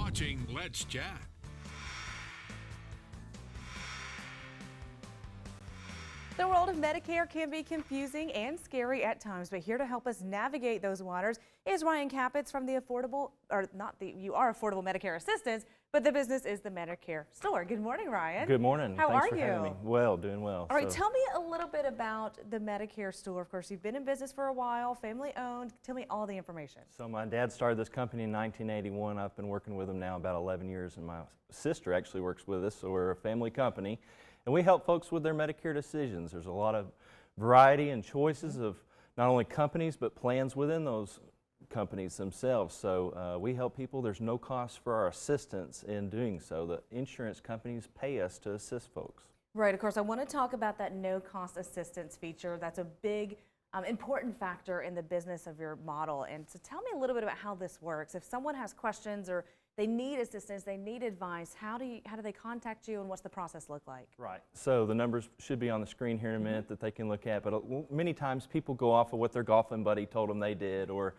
watching Let's Chat. The world of Medicare can be confusing and scary at times, but here to help us navigate those waters is Ryan Capitz from the Affordable Medicare Assistance, but the business is the Medicare Store. Good morning, Ryan. Good morning. How Thanks are for you? having me. Well, doing well. All right, tell me a little bit about the Medicare Store. Of course, you've been in business for a while, family owned. Tell me all the information. So my dad started this company in 1981. I've been working with him now about 11 years, and my sister actually works with us, so we're a family company. And we help folks with their Medicare decisions. There's a lot of variety and choices of not only companies, but plans within those companies themselves. So we help people. There's no cost for our assistance in doing so. The insurance companies pay us to assist folks. Right, of course, I want to talk about that no-cost assistance feature. That's a big, important factor in the business of your model. And so tell me a little bit about how this works. If someone has questions or they need assistance, they need advice, how do they contact you, and what's the process look like? Right. So the numbers should be on the screen here in a minute that they can look at, but many times people go off of what their golfing buddy told them they did, or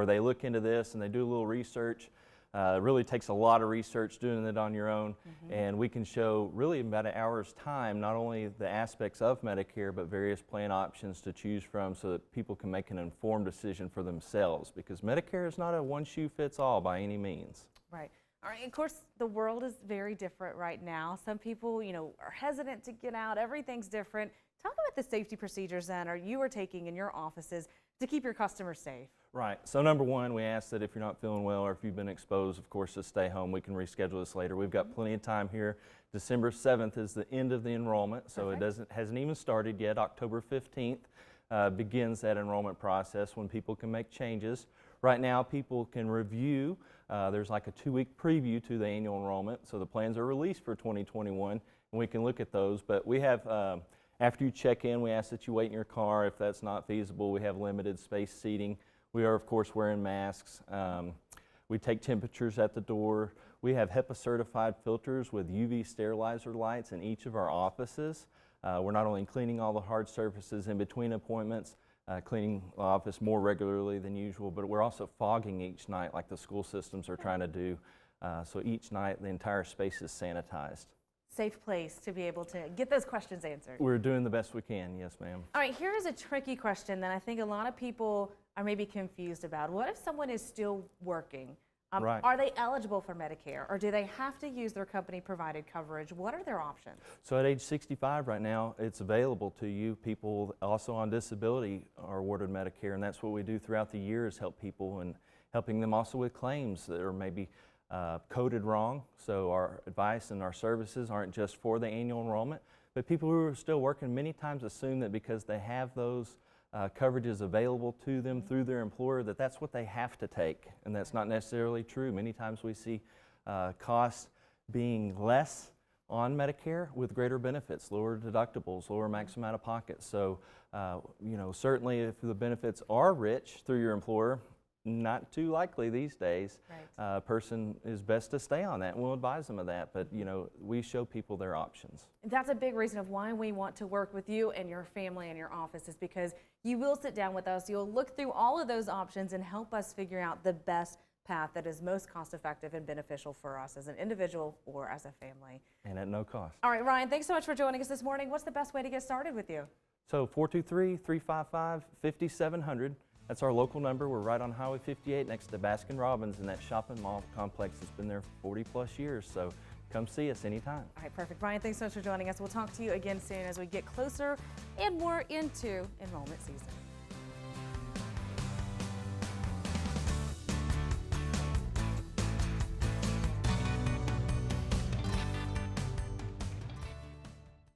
they look into this and they do a little research. It really takes a lot of research doing it on your own, and we can show really in about an hour's time not only the aspects of Medicare, but various plan options to choose from so that people can make an informed decision for themselves, because Medicare is not a one-shoe-fits-all by any means. Right. All right. Of course, the world is very different right now. Some people, are hesitant to get out. Everything's different. Talk about the safety procedures then you are taking in your offices to keep your customers safe. Right. So number one, we ask that if you're not feeling well or if you've been exposed, of course, to stay home. We can reschedule this later. We've got plenty of time here. December 7th is the end of the enrollment, so it hasn't even started yet. October 15th begins that enrollment process when people can make changes. Right now, people can review. There's like a 2-week preview to the annual enrollment, so the plans are released for 2021, and we can look at those. But we have, after you check in, we ask that you wait in your car. If that's not feasible, we have limited space seating. We are, of course, wearing masks. We take temperatures at the door. We have HEPA-certified filters with UV sterilizer lights in each of our offices. We're not only cleaning all the hard surfaces in between appointments, cleaning the office more regularly than usual, but we're also fogging each night like the school systems are trying to do. So each night the entire space is sanitized. Safe place to be able to get those questions answered. We're doing the best we can, yes ma'am. All right, here is a tricky question that I think a lot of people are maybe confused about. What if someone is still working? Right. Are they eligible for Medicare, or do they have to use their company-provided coverage? What are their options? So at age 65 right now, it's available to you. People also on disability are awarded Medicare, and that's what we do throughout the year is help people and helping them also with claims that are maybe coded wrong. So our advice and our services aren't just for the annual enrollment, but people who are still working many times assume that because they have those coverages available to them through their employer, that's what they have to take, and that's not necessarily true. Many times we see costs being less on Medicare with greater benefits, lower deductibles, lower maximum out of pocket. So, certainly if the benefits are rich through your employer, not too likely these days. Right. A person is best to stay on that, and we'll advise them of that, but we show people their options. That's a big reason of why we want to work with you and your family and your office, is because you will sit down with us, you'll look through all of those options and help us figure out the best path that is most cost effective and beneficial for us as an individual or as a family. And at no cost. All right, Ryan, thanks so much for joining us this morning. What's the best way to get started with you? So 423-355-5700. That's our local number. We're right on Highway 58 next to Baskin Robbins in that shopping mall complex that's been there for 40+ years. So come see us anytime. All right, perfect. Ryan, thanks so much for joining us. We'll talk to you again soon as we get closer and more into enrollment season.